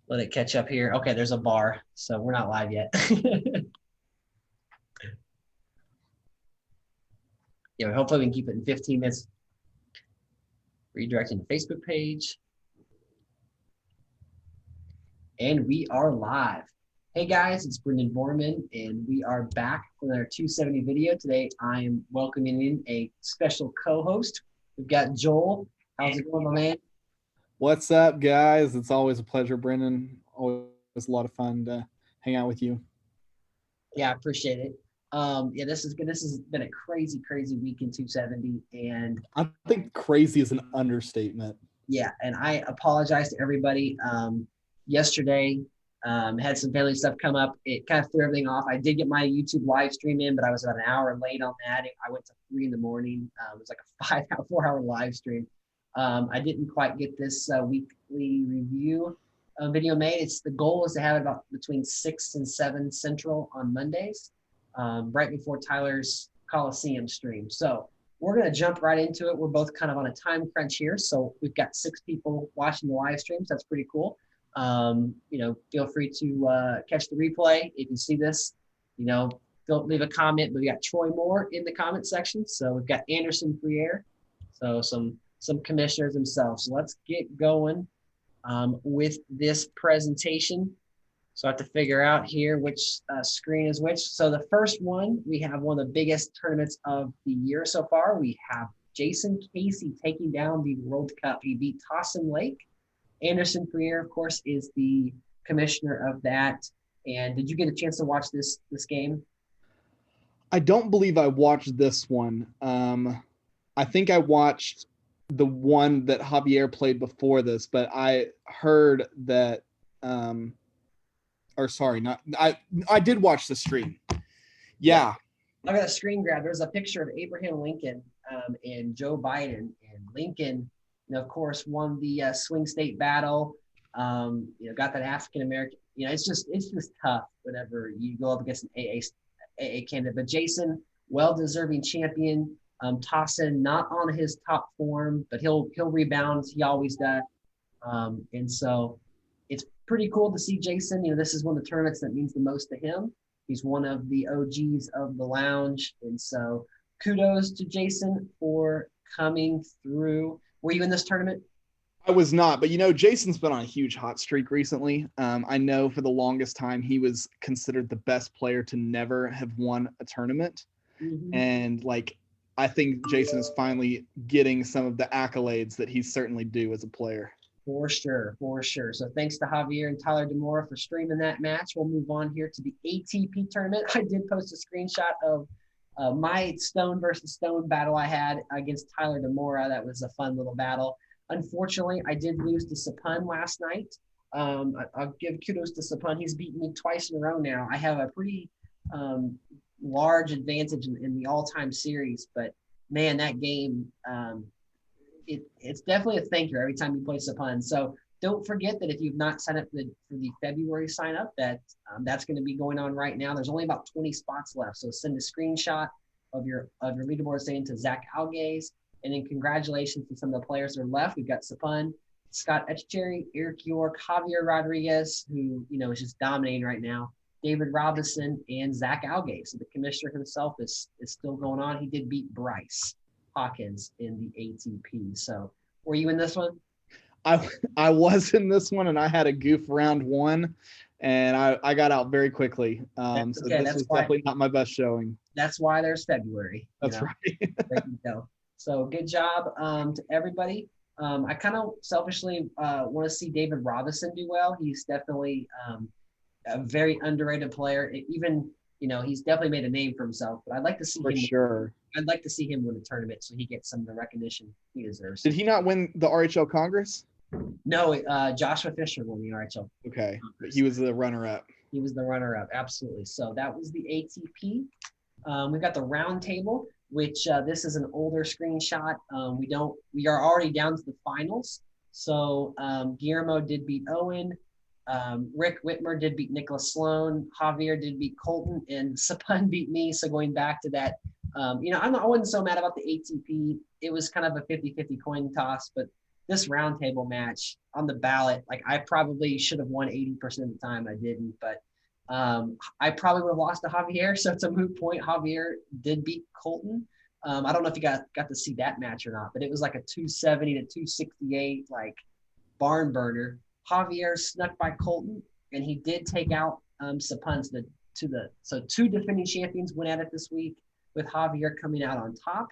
Let it catch up here. Okay, there's a bar, so we're not live yet. Yeah, hopefully we can keep it in 15 minutes. Redirecting the Facebook page. And we are live. Hey guys, it's Brendan Borman, and we are back with our 270 video. Today I am welcoming in a special co-host. We've got Joel. How's it going, my man? What's up, guys? It's always a pleasure, Brendan. Always a lot of fun to hang out with you. Yeah, I appreciate it. Yeah, this is good. This has been a crazy week in 270, and I think crazy is an understatement. yeah, and I apologize to everybody. Yesterday, had some family stuff come up. It kind of threw everything off. I did get my YouTube live stream in, but I was about an hour late on that. I went to 3 in the morning. It was like a 4 hour live stream. I didn't quite get this weekly review video made. The goal is to have it about between 6 and 7 Central on Mondays, right before Tyler's Coliseum stream. So we're going to jump right into it. We're both kind of on a time crunch here. So we've got 6 people watching the live streams. That's pretty cool. Feel free to catch the replay. If you see this, don't leave a comment, but we got Troy Moore in the comment section. So we've got Anderson Friere. So some commissioners themselves. So let's get going with this presentation. So I have to figure out here which screen is which. So the first one, we have one of the biggest tournaments of the year so far. We have Jason Casey taking down the World Cup. He beat Tossin Lake. Anderson Friere, of course, is the commissioner of that. And did you get a chance to watch this game? I don't believe I watched this one. I think I watched the one that Javier played before this, but I heard that I did watch the stream. Yeah. I got a screen grab. There's a picture of Abraham Lincoln and Joe Biden. And Lincoln, of course, won the swing state battle. Got that African American. It's just tough whenever you go up against an AA candidate. But Jason, well-deserving champion. Tossin, not on his top form, but he'll rebound. He always does. And so it's pretty cool to see Jason. This is one of the tournaments that means the most to him. He's one of the OGs of the lounge. And so kudos to Jason for coming through. Were you in this tournament? I was not, but Jason's been on a huge hot streak recently. I know for the longest time he was considered the best player to never have won a tournament. Mm-hmm. And I think Jason is finally getting some of the accolades that he's certainly due as a player. For sure. So thanks to Javier and Tyler DeMora for streaming that match. We'll move on here to the ATP tournament. I did post a screenshot of my stone versus stone battle I had against Tyler DeMora. That was a fun little battle. Unfortunately, I did lose to Sapun last night. I'll give kudos to Sapun. He's beaten me twice in a row now. I have a pretty large advantage in the all-time series, but man, that game, it's definitely a thanker every time you play Sapun. So don't forget that if you've not signed up for the February sign up, that's going to be going on right now. There's only about 20 spots left. So send a screenshot of your leaderboard saying to Zach Algaze. And then congratulations to some of the players that are left. We've got Sapun, Scott Etchecherry, Eric York, Javier Rodriguez, who, is just dominating right now, David Robinson, and Zach Algaze. So the commissioner himself is still going on. He did beat Bryce Hawkins in the ATP. So were you in this one? I was in this one, and I had a goof round one, and I got out very quickly. So this was definitely not my best showing. That's why there's February. That's right. There you go. So good job to everybody. I kind of selfishly want to see David Robinson do well. He's definitely a very underrated player. Even, he's definitely made a name for himself. But I'd like to see him. Sure. I'd like to see him win a tournament so he gets some of the recognition he deserves. Did he not win the RHL Congress? No, Joshua Fisher won the RHL. Okay, but he was the runner-up. He was the runner-up, absolutely. So that was the ATP. We've got the round table, which this is an older screenshot. We are already down to the finals. So Guillermo did beat Owen. Rick Whitmer did beat Nicholas Sloan. Javier did beat Colton, and Sapun beat me. So going back to that, I wasn't so mad about the ATP. It was kind of a 50-50 coin toss, but this roundtable match on the ballot, like I probably should have won 80% of the time. I didn't, but I probably would have lost to Javier. So it's a moot point. Javier did beat Colton. I don't know if you got to see that match or not, but it was like a 270 to 268, like barn burner. Javier snuck by Colton, and he did take out Sapuns so two defending champions went at it this week with Javier coming out on top.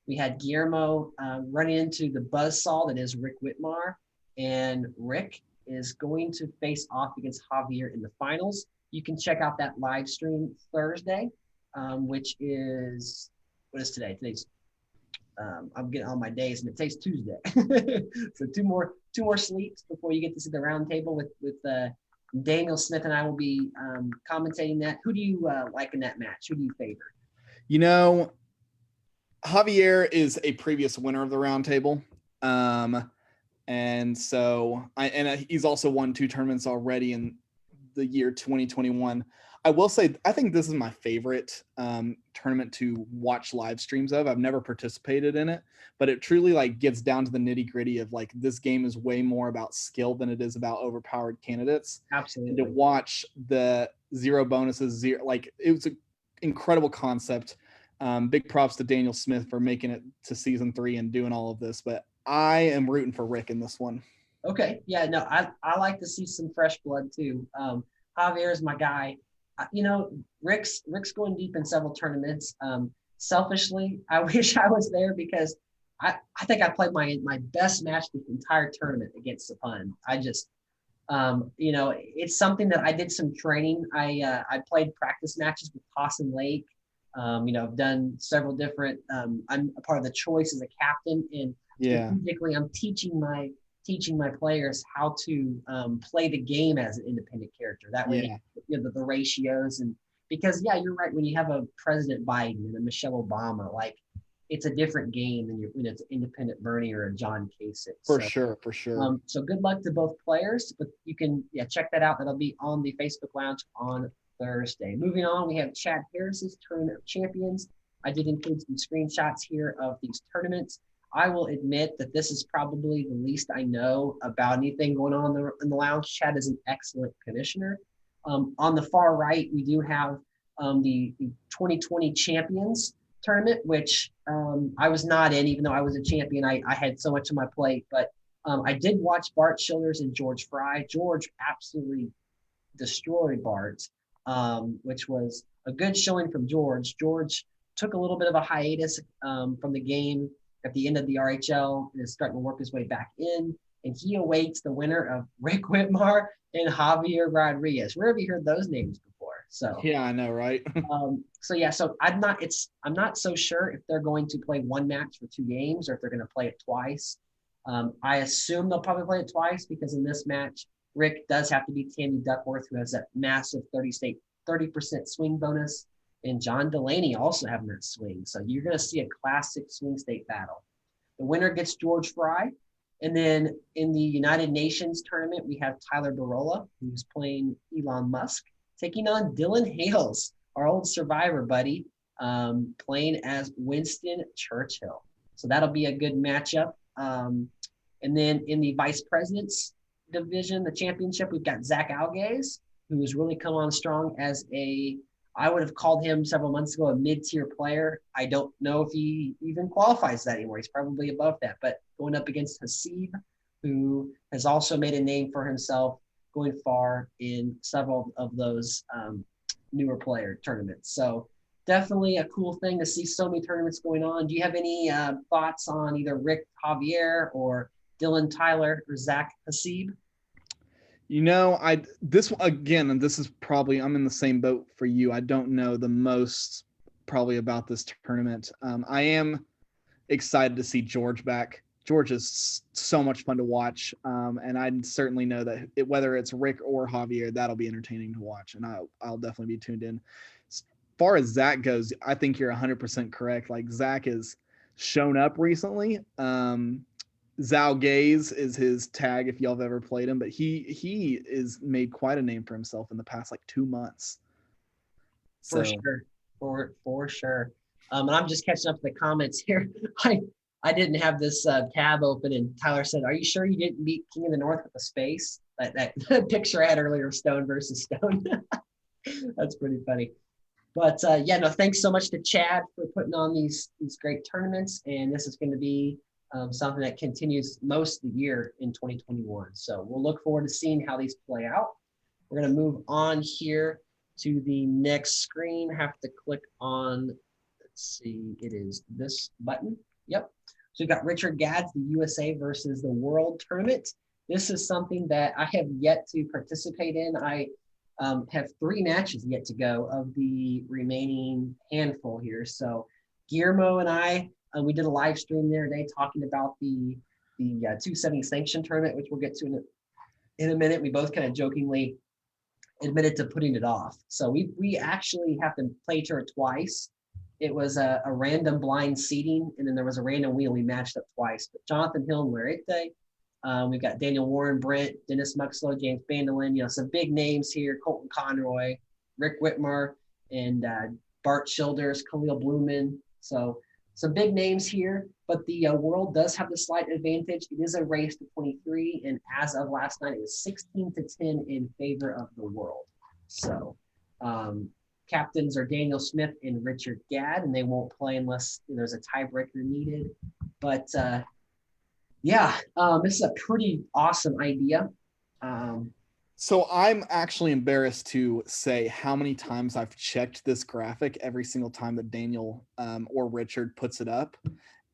We had Guillermo running into the buzzsaw that is Rick Whitmar, and Rick is going to face off against Javier in the finals. You can check out that live stream Thursday, which is, what is today? Today's, I'm getting all my days, and today's Tuesday. So two more sleeps before you get to see the round table with Daniel Smith, and I will be commentating that. Who do you like in that match? Who do you favor? You know, Javier is a previous winner of the round table. And so he's also won 2 tournaments already in the year 2021. I will say, I think this is my favorite tournament to watch live streams of. I've never participated in it, but it truly like gets down to the nitty gritty of like, this game is way more about skill than it is about overpowered candidates. Absolutely. And to watch the zero bonuses, like it was an incredible concept. Big props to Daniel Smith for making it to season 3 and doing all of this, but I am rooting for Rick in this one. Okay. Yeah, no, I like to see some fresh blood too. Javier is my guy. Rick's going deep in several tournaments. Selfishly, I wish I was there because I think I played my best match the entire tournament against Sapun. I just, it's something that I did some training. I played practice matches with Dawson Lake. I've done several different. I'm a part of the choice as a captain, and strategically, I'm teaching my players how to play the game as an independent character. That way, the ratios, and because you're right. When you have a President Biden and a Michelle Obama, like it's a different game than when it's an independent Bernie or a John Kasich. For sure. So good luck to both players, but you can check that out. That'll be on the Facebook Lounge on Thursday. Moving on, we have Chad Harris's Tournament of Champions. I did include some screenshots here of these tournaments. I will admit that this is probably the least I know about anything going on in the lounge. Chad is an excellent commissioner. On the far right, we do have the 2020 Champions Tournament, which I was not in, even though I was a champion. I had so much on my plate, but I did watch Bart Childers and George Fry. George absolutely destroyed Bart, which was a good showing from George. George took a little bit of a hiatus from the game at the end of the RHL and is starting to work his way back in. And he awaits the winner of Rick Whitmar and Javier Rodriguez. Where have you heard those names before? So yeah, I know, right? So I'm not so sure if they're going to play one match for 2 games or if they're going to play it twice. I assume they'll probably play it twice because in this match, Rick does have to beat Tammy Duckworth, who has that massive 30% swing bonus, and John Delaney also having that swing. So you're going to see a classic swing state battle. The winner gets George Fry. And then in the United Nations tournament, we have Tyler Barola, who's playing Elon Musk, taking on Dylan Hales, our old Survivor buddy, playing as Winston Churchill. So that'll be a good matchup. And then in the Vice President's division, the championship, we've got Zach Algaze, who has really come on strong as I would have called him several months ago a mid-tier player. I don't know if he even qualifies that anymore. He's probably above that. But going up against Hasib, who has also made a name for himself going far in several of those newer player tournaments. So definitely a cool thing to see so many tournaments going on. Do you have any thoughts on either Rick Javier or Dylan Tyler or Zach Hasib? This is probably, I'm in the same boat for you. I don't know the most probably about this tournament. I am excited to see George back. George is so much fun to watch. And I certainly know that whether it's Rick or Javier, that'll be entertaining to watch. And I'll definitely be tuned in. As far as Zach goes, I think you're 100% correct. Like Zach has shown up recently. Zhao Gaze is his tag if y'all have ever played him, but he is made quite a name for himself in the past 2 months. For sure. And I'm just catching up to the comments here. I didn't have this tab open, and Tyler said, "Are you sure you didn't beat King of the North with a space?" That picture I had earlier of Stone versus Stone. That's pretty funny. But yeah, no, thanks so much to Chad for putting on these great tournaments, and this is going to be something that continues most of the year in 2021. So we'll look forward to seeing how these play out. We're going to move on here to the next screen. Have to click on, let's see, it is this button. Yep. So we've got Richard Gadd's the USA versus the World tournament. This is something that I have yet to participate in. I have 3 matches yet to go of the remaining handful here. So Guillermo and I, we did a live stream the other day talking about the 270 sanction tournament, which we'll get to in a minute. We both kind of jokingly admitted to putting it off. So we actually have to play to it twice. It was a random blind seating, and then there was a random wheel. We matched up twice. But Jonathan Hill and Larete, we've got Daniel Warren, Brent, Dennis Muxlow, James Bandolin, some big names here, Colton Conroy, Rick Whitmar, and Bart Childers, Khalil Blumen. So some big names here, but the world does have the slight advantage. It is a race to 23, and as of last night, it was 16-10 in favor of the world. So captains are Daniel Smith and Richard Gadd, and they won't play unless there's a tiebreaker needed. But yeah, this is a pretty awesome idea. So I'm actually embarrassed to say how many times I've checked this graphic every single time that Daniel or Richard puts it up.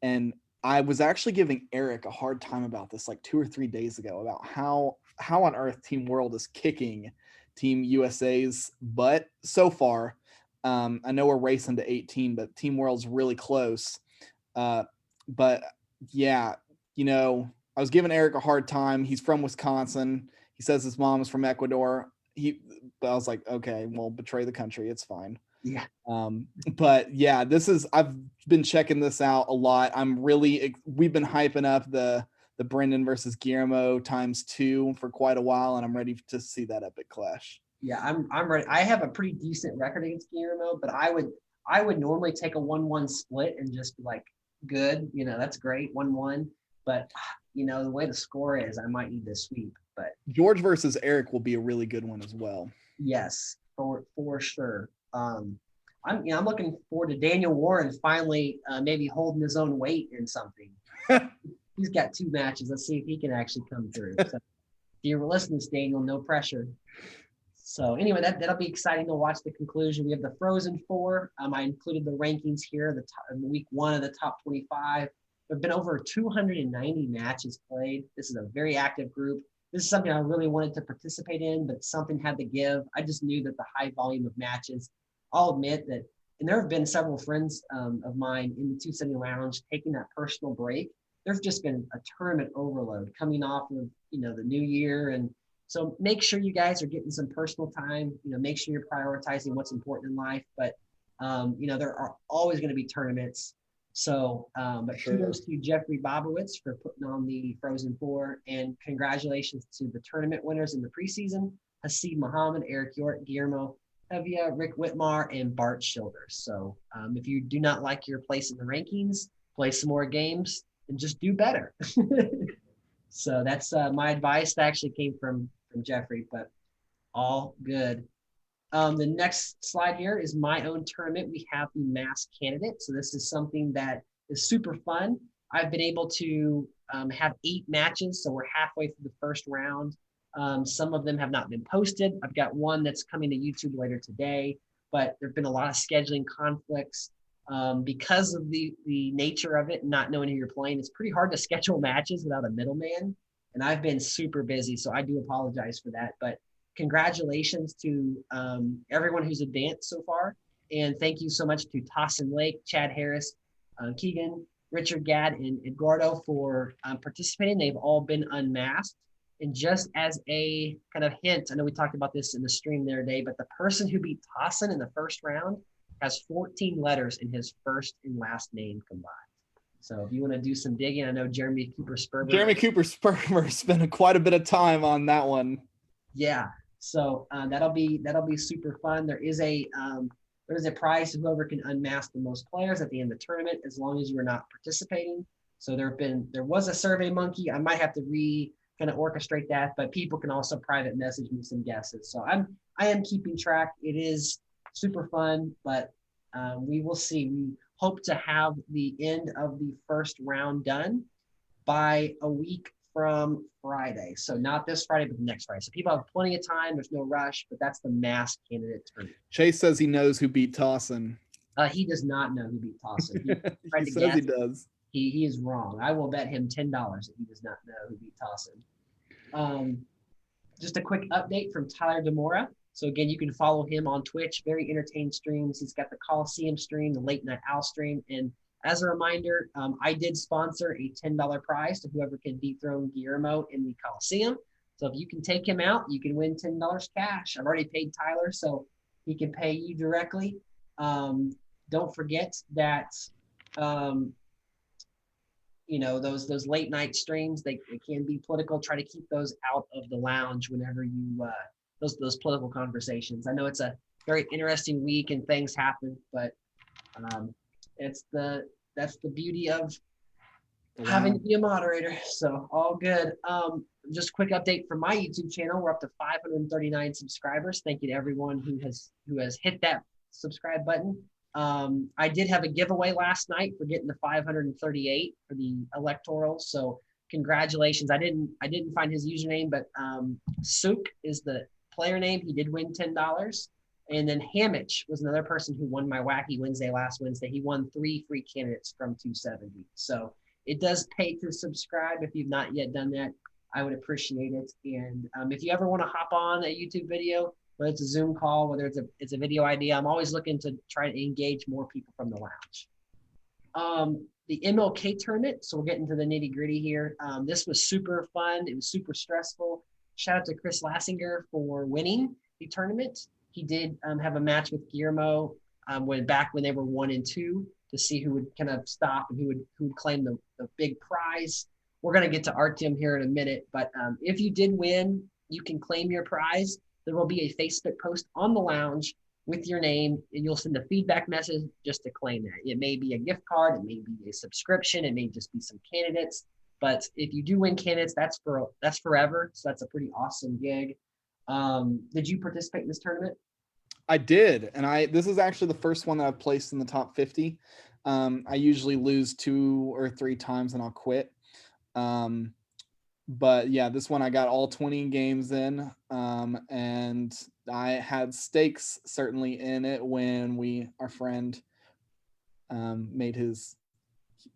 And I was actually giving Eric a hard time about this like 2 or 3 days ago about how on earth Team World is kicking Team USA's butt so far. I know we're racing to 18, but Team World's really close. But yeah, I was giving Eric a hard time. He's from Wisconsin. He says his mom is from Ecuador. But I was like, okay, well, betray the country. It's fine. Yeah. But yeah, I've been checking this out a lot. We've been hyping up the Brendan versus Guillermo ×2 for quite a while, and I'm ready to see that epic clash. Yeah, I'm ready. I have a pretty decent record against Guillermo, but I would normally take a 1-1 split and just be like, good, that's great, 1-1. But the way the score is, I might need to sweep. But George versus Eric will be a really good one as well. Yes, for sure. I'm looking forward to Daniel Warren finally maybe holding his own weight in something. He's got 2 matches. Let's see if he can actually come through. So, if you're listening, Daniel, no pressure. So anyway, that'll be exciting to watch the conclusion. We have the Frozen Four. I included the rankings here, week 1 of the top 25. There have been over 290 matches played. This is a very active group. This is something I really wanted to participate in, but something had to give. I just knew that the high volume of matches, I'll admit that, and there have been several friends of mine in the 270 Lounge taking that personal break. There's just been a tournament overload coming off of, the new year. And so make sure you guys are getting some personal time, make sure you're prioritizing what's important in life. But, there are always going to be tournaments. So, but sure. Kudos to Jeffrey Bobowitz for putting on the Frozen Four, and congratulations to the tournament winners in the preseason: Hasid Muhammad, Eric York, Guillermo Hevia, Rick Whitmar, and Bart Childers. So, if you do not like your place in the rankings, play some more games and just do better. So that's my advice. That actually came from Jeffrey, but all good. The next slide here is my own tournament. We have the mass candidate. So this is something that is super fun. I've been able to have 8 matches. So we're halfway through the first round. Some of them have not been posted. I've got one that's coming to YouTube later today, but there've been a lot of scheduling conflicts because of the nature of it and not knowing who you're playing. It's pretty hard to schedule matches without a middleman. And I've been super busy, so I do apologize for that. But congratulations to everyone who's advanced so far. And thank you so much to Tossin Lake, Chad Harris, Keegan, Richard Gadd, and Eduardo for participating. They've all been unmasked. And just as a kind of hint, I know we talked about this in the stream the other day, but the person who beat Tossin in the first round has 14 letters in his first and last name combined. So if you want to do some digging, I know Jeremy Cooper Sperber spent quite a bit of time on that one. Yeah. So that'll be super fun. There is a prize to whoever can unmask the most players at the end of the tournament, as long as you are not participating. So there was a Survey Monkey. I might have to kind of orchestrate that, but people can also private message me some guesses. So I am keeping track. It is super fun, but we will see. We hope to have the end of the first round done by a week from Friday. So not this Friday, but the next Friday. So people have plenty of time. There's no rush, but that's the mass candidate tournament. Chase says he knows who beat Tossin. He does not know who beat Tossin. He says he does. He is wrong. I will bet him $10 that he does not know who beat Tossin. Just a quick update from Tyler DeMora. So again, you can follow him on Twitch. Very entertaining streams. He's got the Coliseum stream, the Late Night Owl stream, and as a reminder, I did sponsor a $10 prize to whoever can dethrone Guillermo in the Coliseum. So if you can take him out, you can win $10 cash. I've already paid Tyler, so he can pay you directly. Don't forget that, those late night streams, they can be political. Try to keep those out of the lounge whenever you, those political conversations. I know it's a very interesting week and things happen, but that's the beauty of having to be a moderator. So all good. Just a quick update from my YouTube channel. We're up to 539 subscribers. Thank you to everyone who has hit that subscribe button. I did have a giveaway last night for getting the 538 for the electoral. So congratulations. I didn't find his username, but Sook is the player name. He did win $10. And then Hamich was another person who won my Wacky Wednesday last Wednesday. He won 3 free candidates from 270. So it does pay to subscribe. If you've not yet done that, I would appreciate it. And if you ever want to hop on a YouTube video, whether it's a Zoom call, whether it's a video idea, I'm always looking to try to engage more people from the lounge. The MLK tournament, so we're getting to the nitty gritty here. This was super fun. It was super stressful. Shout out to Chris Lassinger for winning the tournament. He did have a match with Guillermo when they were 1 and 2 to see who would kind of stop and who would claim the big prize. We're going to get to Artyom here in a minute, but if you did win, you can claim your prize. There will be a Facebook post on the lounge with your name, and you'll send a feedback message just to claim that. It may be a gift card, it may be a subscription, it may just be some candidates. But if you do win candidates, that's forever. So that's a pretty awesome gig. Did you participate in this tournament? I did, and this is actually the first one that I've placed in the top 50. I usually lose 2 or 3 times and I'll quit. But yeah, this one I got all 20 games in, and I had stakes certainly in it when our friend made his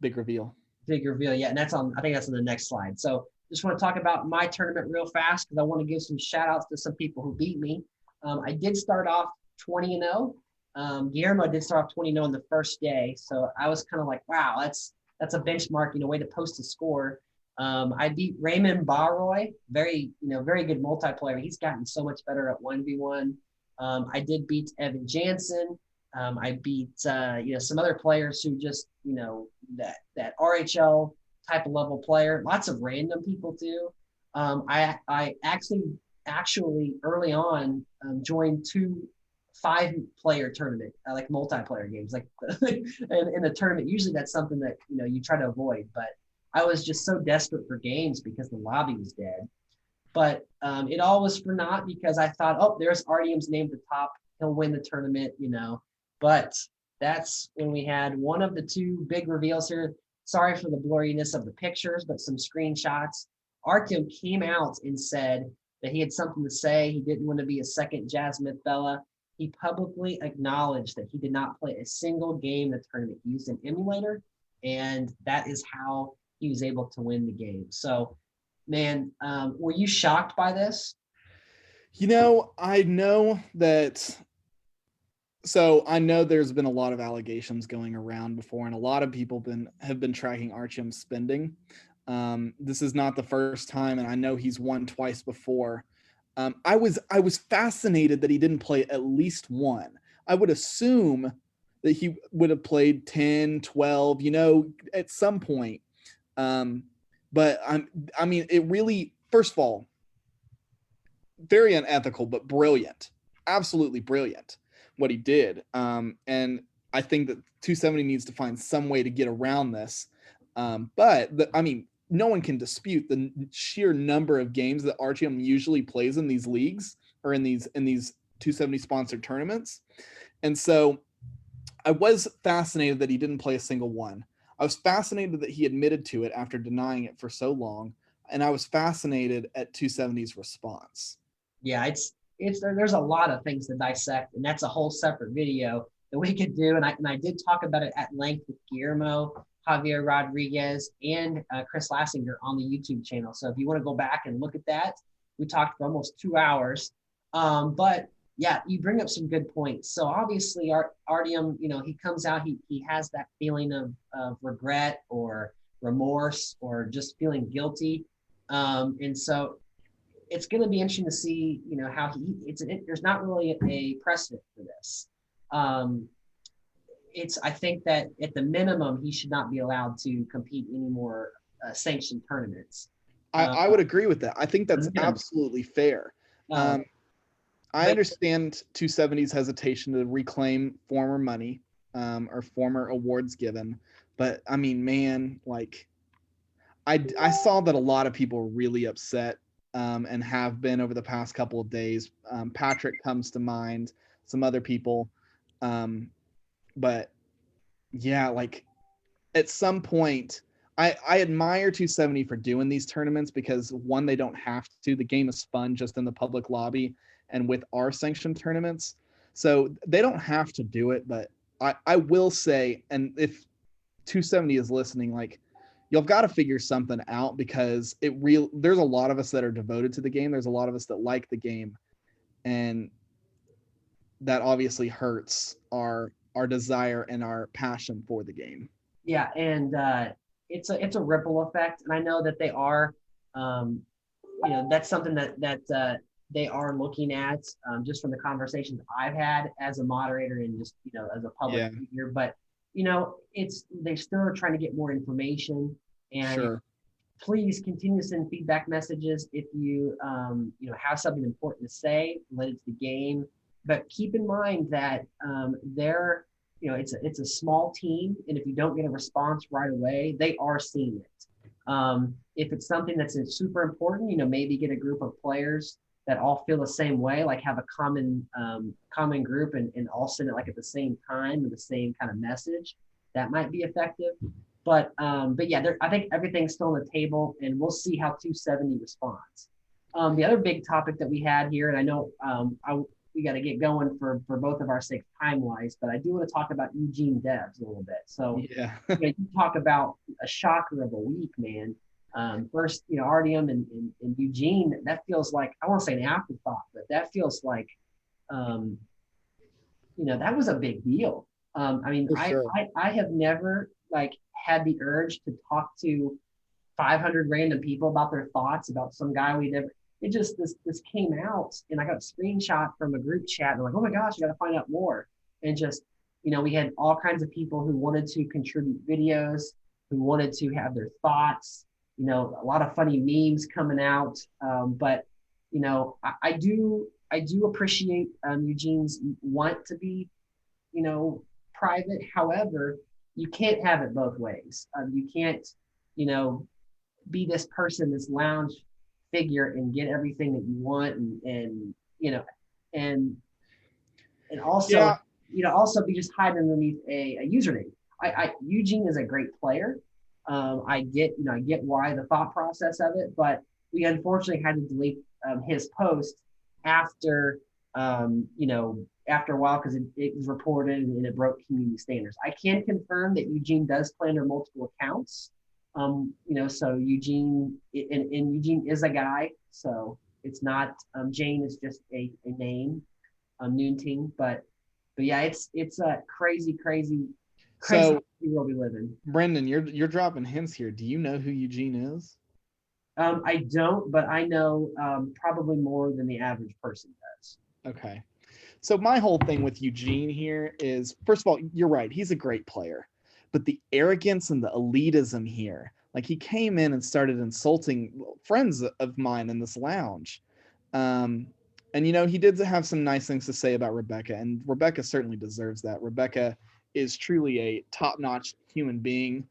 big reveal. Yeah, and I think that's on the next slide. So just want to talk about my tournament real fast because I want to give some shout outs to some people who beat me. I did start off 20-0. Guillermo did start off 20-0 on the first day. So I was kind of like, wow, that's a benchmark, way to post a score. I beat Raymond Baroy, very good multiplayer. He's gotten so much better at 1v1. I did beat Evan Jansen. I beat some other players who just that RHL type of level player. Lots of random people too. I actually early on joined 2 5-player tournament like multiplayer games like in the tournament. Usually that's something that you try to avoid, but I was just so desperate for games because the lobby was dead. But it all was for naught because I thought, oh, there's Artyom's name at the top. He'll win the tournament, But that's when we had one of the 2 big reveals here. Sorry for the blurriness of the pictures, but some screenshots. Artyom came out and said that he had something to say. He didn't want to be a second Jasmine Bella. He publicly acknowledged that he did not play a single game in the tournament. He used an emulator, and that is how he was able to win the game. So, man, were you shocked by this? I know that. So I know there's been a lot of allegations going around before, and a lot of people have been tracking Artyom's spending. This is not the first time, and I know he's won twice before. I was fascinated that he didn't play at least one. I would assume that he would have played 10, 12, at some point. But it really, first of all, very unethical, but brilliant, absolutely brilliant what he did. And I think that 270 needs to find some way to get around this. I mean, no one can dispute the sheer number of games that Artyom usually plays in these leagues or in these 270 sponsored tournaments. And so I was fascinated that he didn't play a single one. I was fascinated that he admitted to it after denying it for so long. And I was fascinated at 270's response. Yeah, there's a lot of things to dissect, and that's a whole separate video that we could do. And I did talk about it at length with Guillermo, Javier Rodriguez, and Chris Lassinger on the YouTube channel. So if you want to go back and look at that, we talked for almost 2 hours. But yeah, you bring up some good points. So obviously, Artyom, he comes out, he has that feeling of regret or remorse or just feeling guilty. And so it's going to be interesting to see, how there's not really a precedent for this. I think that at the minimum, he should not be allowed to compete any more sanctioned tournaments. I would agree with that. I think that's absolutely fair. I understand 270's hesitation to reclaim former money or former awards given, but I mean, man, like I saw that a lot of people were really upset and have been over the past couple of days. Patrick comes to mind, some other people, but yeah, like at some point, I admire 270 for doing these tournaments because one, they don't have to. The game is fun just in the public lobby and with our sanctioned tournaments. So they don't have to do it, but I will say, and if 270 is listening, like you've got to figure something out because there's a lot of us that are devoted to the game. There's a lot of us that like the game, and that obviously hurts our desire and our passion for the game. Yeah, and it's a ripple effect, and I know that they are, that's something that they are looking at just from the conversations I've had as a moderator and just as a public figure. But they still are trying to get more information, and please continue to send feedback messages if you have something important to say related to the game. But keep in mind that it's a small team, and if you don't get a response right away, they are seeing it. If it's something that's super important, maybe get a group of players that all feel the same way, like have a common group and all send it like at the same time with the same kind of message. That might be effective. But yeah, I think everything's still on the table, and we'll see how 270 responds. The other big topic that we had here, and I know we got to get going for both of our sakes time-wise, but I do want to talk about Eugene Debs a little bit. So you talk about a shocker of a week, man. First, Artyom and Eugene, that feels like, I won't say an afterthought, but that feels like, that was a big deal. I mean, I have never had the urge to talk to 500 random people about their thoughts about some guy we never. It just this came out, and I got a screenshot from a group chat. And I'm like, oh my gosh, you got to find out more. And just we had all kinds of people who wanted to contribute videos, who wanted to have their thoughts. A lot of funny memes coming out. But I do appreciate Eugene's want to be private. However, you can't have it both ways. You can't be this person, this lounge figure, and get everything that you want, and also also be just hiding underneath a username. Eugene is a great player. I get why the thought process of it, but we unfortunately had to delete his post after after a while because it was reported and it broke community standards. I can confirm that Eugene does play under multiple accounts. So Eugene and Eugene is a guy, so it's not Jane is just a name, Noonting, but yeah, it's a crazy world we live in. Brendan, you're dropping hints here. Do you know who Eugene is? I don't, but I know probably more than the average person does. Okay. So my whole thing with Eugene here is, first of all, you're right. He's a great player. But the arrogance and the elitism here, like he came in and started insulting friends of mine in this lounge. And, he did have some nice things to say about Rebecca, and Rebecca certainly deserves that. Rebecca is truly a top-notch human being.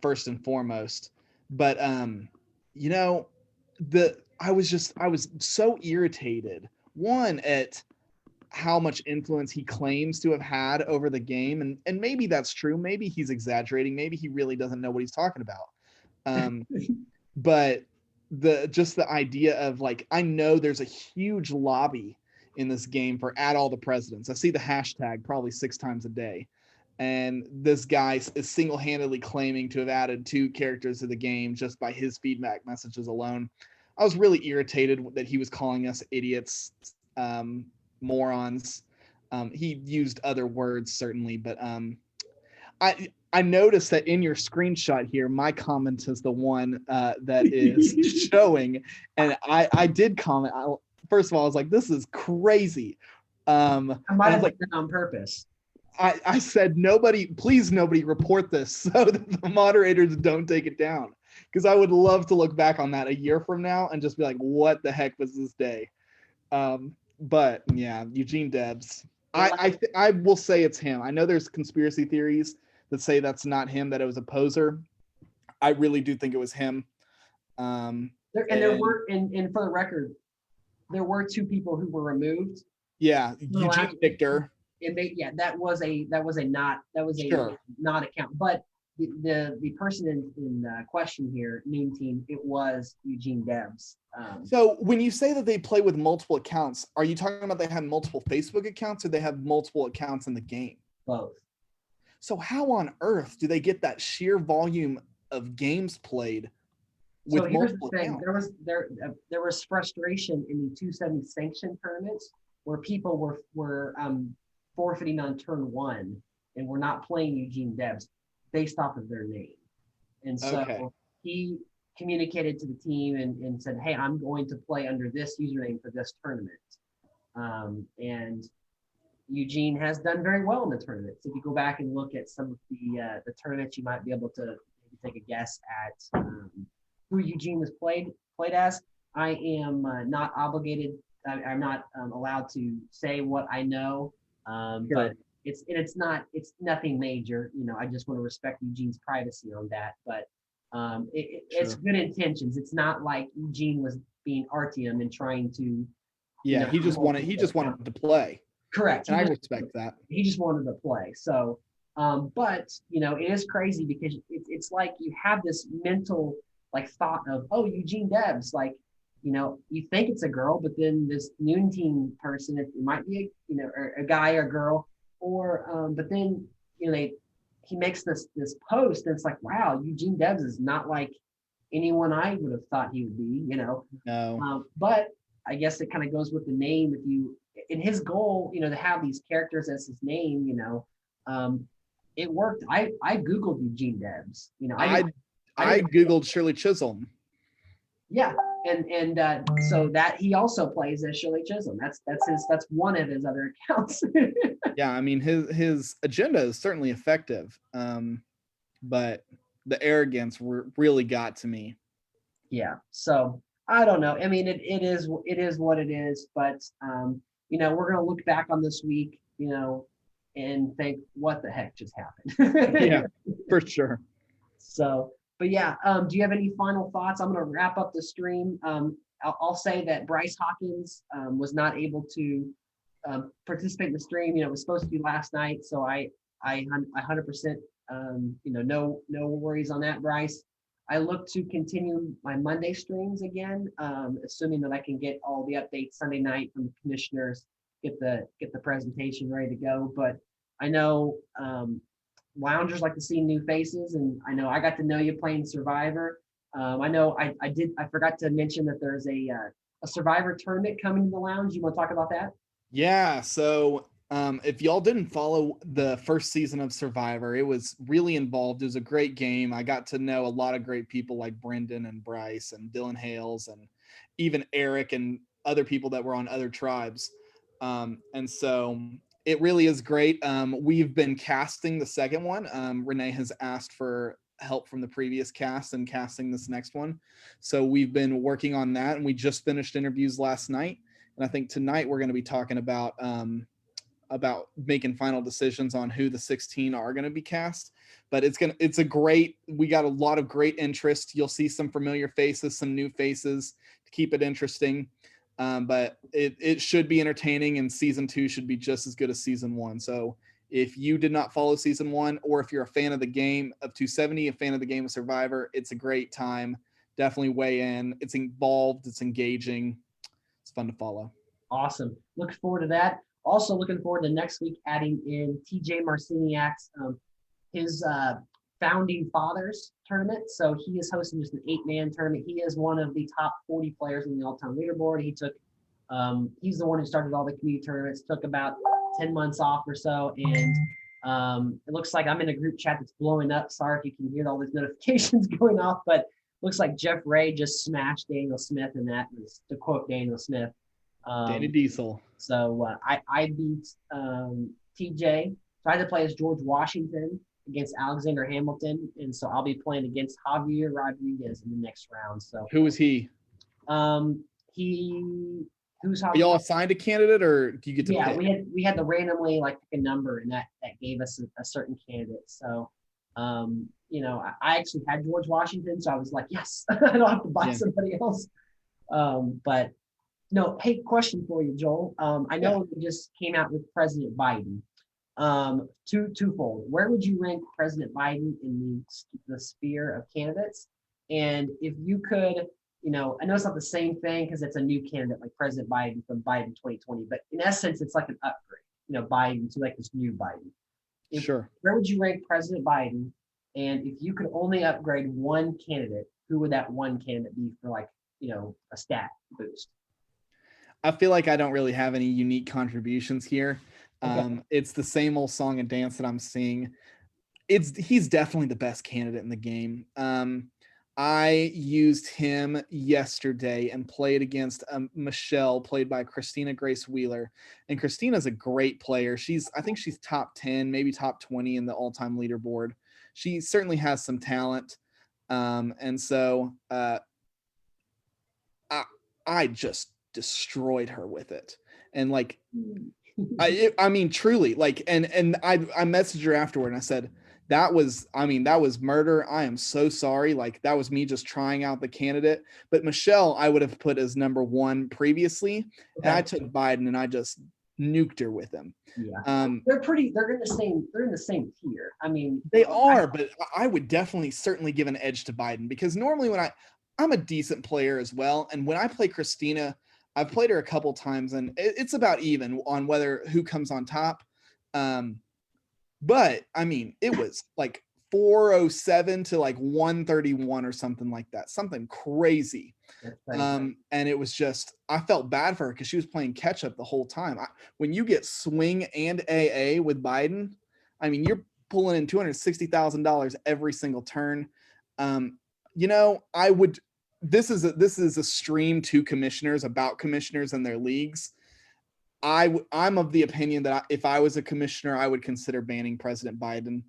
first and foremost. But you know, I was so irritated, one, at how much influence he claims to have had over the game, and maybe that's true, maybe he's exaggerating, maybe he really doesn't know what he's talking about. But the idea of, like, I know there's a huge lobby in this game for add all the presidents. I see the hashtag probably 6 times a day, and this guy is single-handedly claiming to have added 2 characters to the game just by his feedback messages alone. I was really irritated that he was calling us idiots, morons. He used other words certainly, but I noticed that in your screenshot here, my comment is the one that is showing, and I did comment. First of all, I was like, "This is crazy." I might have like, done that on purpose. I said, please nobody report this so that the moderators don't take it down, because I would love to look back on that a year from now and just be like, "What the heck was this day?" But yeah, Eugene Debs. I will say it's him. I know there's conspiracy theories that say that's not him, that it was a poser. I really do think it was him. There were, and for the record, there were 2 people who were removed. Yeah, Eugene Victor. And that was a not account. But the person in question here, Noon Team, it was Eugene Debs. So when you say that they play with multiple accounts, are you talking about they have multiple Facebook accounts, or they have multiple accounts in the game? Both. So how on earth do they get that sheer volume of games played with multiple accounts? There was frustration in the 270 sanctioned tournaments where people were forfeiting on turn 1 and were not playing Eugene Debs based off of their name. And so he communicated to the team and said, "Hey, I'm going to play under this username for this tournament." And Eugene has done very well in the tournaments. If you go back and look at some of the tournaments, you might be able to maybe take a guess at who Eugene was played as. I am not obligated. I'm not allowed to say what I know, but it's nothing major. I just want to respect Eugene's privacy on that. But it's good intentions. It's not like Eugene was being Artyom and trying to. Yeah, he just wanted to play. Correct. And I respect that. He just wanted to play. So, but it is crazy because it's like you have this mental like thought of, oh, Eugene Debs, like, you think it's a girl, but then this Noon Team person, it might be a guy or girl, or but then he makes this post and it's like, wow, Eugene Debs is not like anyone I would have thought he would be, No. But I guess it kind of goes with the name. If you in his goal, to have these characters as his name, it worked. I Googled Eugene Debs, I Googled Shirley Chisholm. Yeah. And so that he also plays as Shirley Chisholm. That's one of his other accounts. Yeah. I mean, his agenda is certainly effective. But the arrogance really got to me. Yeah. So I don't know. I mean, it is what it is, but we're going to look back on this week, and think, what the heck just happened? Yeah, for sure. So, but yeah, do you have any final thoughts? I'm going to wrap up the stream. I'll say that Bryce Hawkins was not able to participate in the stream. It was supposed to be last night, so I 100%, no worries on that, Bryce. I look to continue my Monday streams again, assuming that I can get all the updates Sunday night from the commissioners, get the presentation ready to go. But I know loungers like to see new faces, and I know I got to know you playing Survivor. I know I forgot to mention that there's a Survivor tournament coming to the lounge. You want to talk about that? Yeah. So if y'all didn't follow the first season of Survivor, it was really involved. It was a great game. I got to know a lot of great people like Brendan and Bryce and Dylan Hales and even Eric and other people that were on other tribes. And so it really is great. We've been casting the second one. Renee has asked for help from the previous cast and casting this next one. So we've been working on that, and we just finished interviews last night. And I think tonight we're going to be talking about about making final decisions on who the 16 are going to be cast. But we got a lot of great interest. You'll see some familiar faces, some new faces to keep it interesting. But it should be entertaining, and season 2 should be just as good as season 1. So if you did not follow season 1, or if you're a fan of the game of 270, a fan of the game of Survivor, it's a great time. Definitely weigh in. It's involved. It's engaging. It's fun to follow. Awesome. Looking forward to that. Also looking forward to next week adding in TJ Marciniak's his Founding Fathers tournament. So he is hosting just an 8-man tournament. He is one of the top 40 players in the all-time leaderboard. He took he's the one who started all the community tournaments, took about 10 months off or so. And it looks like I'm in a group chat that's blowing up. Sorry if you can hear all these notifications going off, but looks like Jeff Ray just smashed Daniel Smith in that, to quote Daniel Smith. Danny Diesel. So I beat TJ, tried to play as George Washington against Alexander Hamilton, and so I'll be playing against Javier Rodriguez in the next round. So who was he? Who's Are y'all assigned a candidate, or do you get to pick? we had to randomly like pick a number, and that gave us a certain candidate. So I actually had George Washington, so I was like, yes, I don't have to buy somebody else. But no, hey, question for you, Joel. I know we just came out with President Biden. Twofold. Where would you rank President Biden in the sphere of candidates? And if you could, I know it's not the same thing because it's a new candidate like President Biden from Biden 2020, but in essence, it's like an upgrade, Biden to like this new Biden. Sure. Where would you rank President Biden? And if you could only upgrade one candidate, who would that one candidate be for like, a stat boost? I feel like I don't really have any unique contributions here. Okay. It's the same old song and dance that I'm seeing. He's definitely the best candidate in the game. I used him yesterday and played against Michelle, played by Christina Grace Wheeler. And Christina's a great player. I think she's top 10, maybe top 20 in the all-time leaderboard. She certainly has some talent. And so I just destroyed her with it. And like, I mean, truly, like, and I messaged her afterward and I said, that was murder. I am so sorry. Like, that was me just trying out the candidate. But Michelle, I would have put as number 1 previously. Okay. And I took Biden and I just nuked her with him. Yeah. They're in the same tier. I mean, they are, but I would certainly give an edge to Biden, because normally when I'm a decent player as well. And when I play Christina, I've played her a couple times and it's about even on who comes on top. But I mean, it was like 407 to like 131 or something like that, something crazy. And it was just, I felt bad for her because she was playing catch up the whole time. When you get swing and AA with Biden, I mean, you're pulling in $260,000 every single turn. This is a stream to commissioners about commissioners and their leagues. I'm of the opinion that if I was a commissioner, I would consider banning President Biden.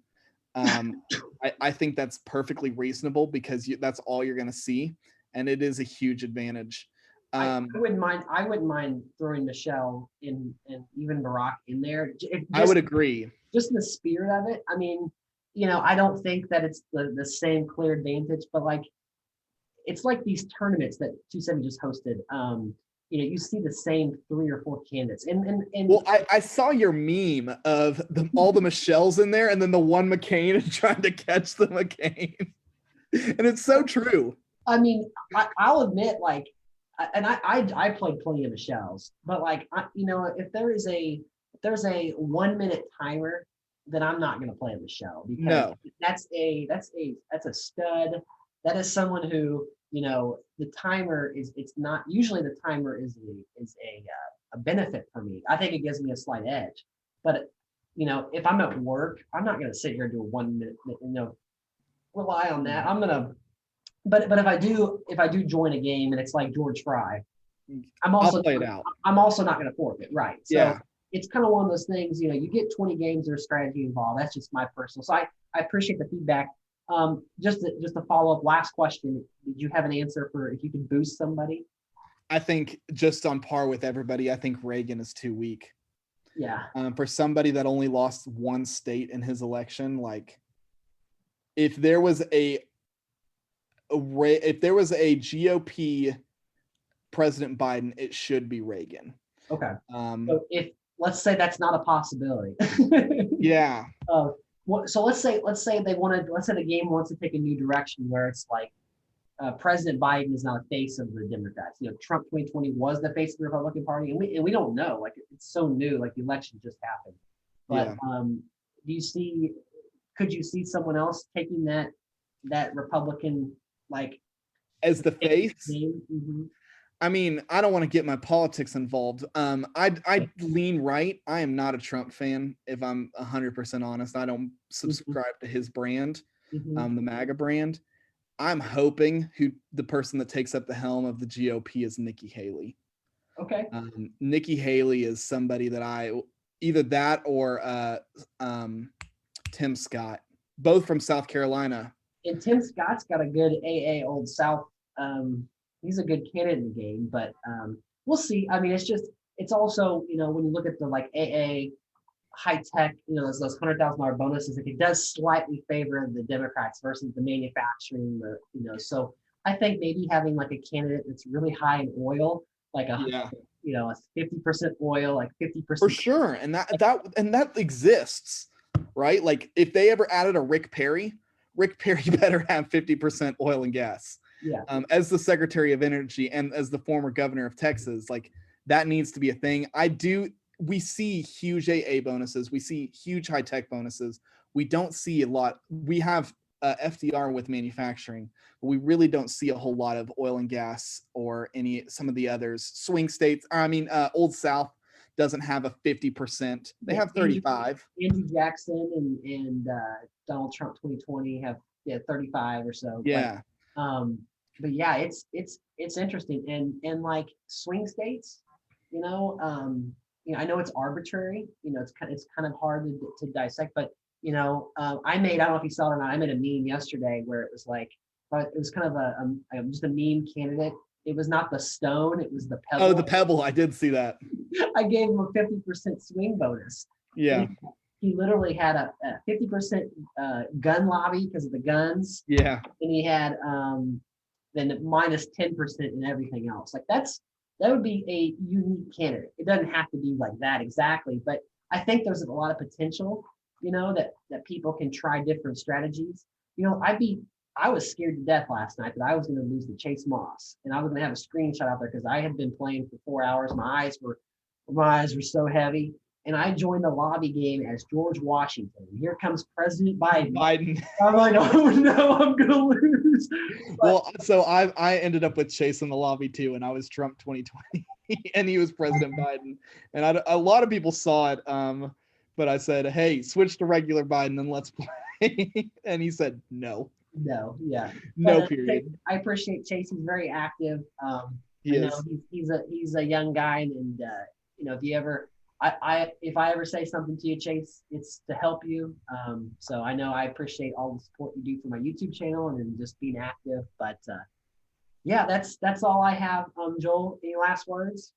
I think that's perfectly reasonable because that's all you're going to see, and it is a huge advantage. I wouldn't mind throwing Michelle in and even Barack in there. I would agree. Just in the spirit of it. I mean, I don't think that it's the same clear advantage, but like, it's like these tournaments that 270 just hosted. You see the same 3 or 4 candidates. And well, I saw your meme of all the Michelles in there, and then the one McCain and trying to catch the McCain, and it's so true. I mean, I'll admit, like, and I played plenty of Michelles, but like, if there's a 1-minute timer, then I'm not going to play a Michelle, because that's a stud. That is someone who, the timer it's not usually the timer is a benefit for me. I think it gives me a slight edge, but if I'm at work, I'm not going to sit here and do a 1 minute, rely on that. I'm going to, but if I do join a game and it's like George Fry, I'll play it out. I'm also not going to forfeit. Right. So it's kind of one of those things, you get 20 games, there's strategy involved. That's just my personal. So I appreciate the feedback. Just to follow up, last question. Did you have an answer for if you could boost somebody? I think just on par with everybody, I think Reagan is too weak. Yeah. For somebody that only lost one state in his election, like if there was a GOP President Biden, it should be Reagan. Okay. So if let's say that's not a possibility. Yeah. So let's say let's say the game wants to take a new direction where it's like President Biden is now the face of the Democrats. Trump 2020 was the face of the Republican Party, and we don't know. Like it's so new. Like the election just happened. But could you see someone else taking that Republican like as the face? Mm-hmm. I mean, I don't want to get my politics involved. I lean right. I am not a Trump fan, if I'm 100% honest. I don't subscribe to his brand, the MAGA brand. I'm hoping the person that takes up the helm of the GOP is Nikki Haley. Okay. Nikki Haley is somebody that either that or Tim Scott, both from South Carolina. And Tim Scott's got a good AA Old South. He's a good candidate in the game, but we'll see. I mean, it's also, when you look at the like AA high tech, those $100,000 bonuses, like it does slightly favor the Democrats versus the manufacturing, so I think maybe having like a candidate that's really high in oil, like a 50% oil, like 50%. For sure. And that exists, right? Like if they ever added a Rick Perry better have 50% oil and gas. Yeah. As the Secretary of Energy and as the former governor of Texas, like that needs to be a thing. We see huge AA bonuses. We see huge high tech bonuses. We don't see a lot. We have FDR with manufacturing, but we really don't see a whole lot of oil and gas or some of the others. Swing states. Old South doesn't have a 50%. They have 35. Andrew Jackson and Donald Trump 2020 have 35 or so. Yeah. But yeah, it's interesting and like swing states, I know it's arbitrary, it's kind of hard to dissect, but I don't know if you saw it or not. I made a meme yesterday where it was like, but it was kind of just a meme candidate. It was not the stone, it was the pebble. Oh, the pebble. I did see that. I gave him a 50% swing bonus. Yeah. He literally had a 50% gun lobby because of the guns. Yeah. And he had then minus 10% in everything else. Like that would be a unique candidate. It doesn't have to be like that exactly, but I think there's a lot of potential, that people can try different strategies. I was scared to death last night that I was going to lose to Chase Moss, and I was going to have a screenshot out there because I had been playing for 4 hours. My eyes were so heavy, and I joined the lobby game as George Washington. And here comes President Biden. I'm like, oh no, I'm going to lose. Well, so I ended up with Chase in the lobby too, and I was Trump 2020, and he was President Biden, and a lot of people saw it. But I said, hey, switch to regular Biden and let's play, and he said no. No, yeah. No, period. I appreciate Chase. He's very active. He's a young guy, and if I ever say something to you, Chase, it's to help you. So I know I appreciate all the support you do for my YouTube channel and just being active. But yeah, that's all I have. Joel, any last words?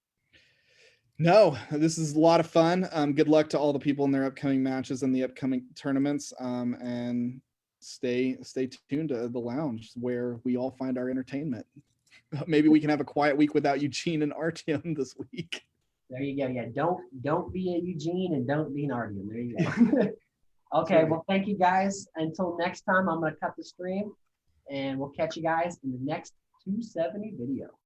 No, this is a lot of fun. Good luck to all the people in their upcoming matches and the upcoming tournaments. And stay tuned to the lounge where we all find our entertainment. Maybe we can have a quiet week without Eugene and Artyom this week. There you go. Yeah, don't be a Eugene and don't be an Artyom. There you go. Okay, well, thank you guys. Until next time, I'm going to cut the stream, and we'll catch you guys in the next 270 video.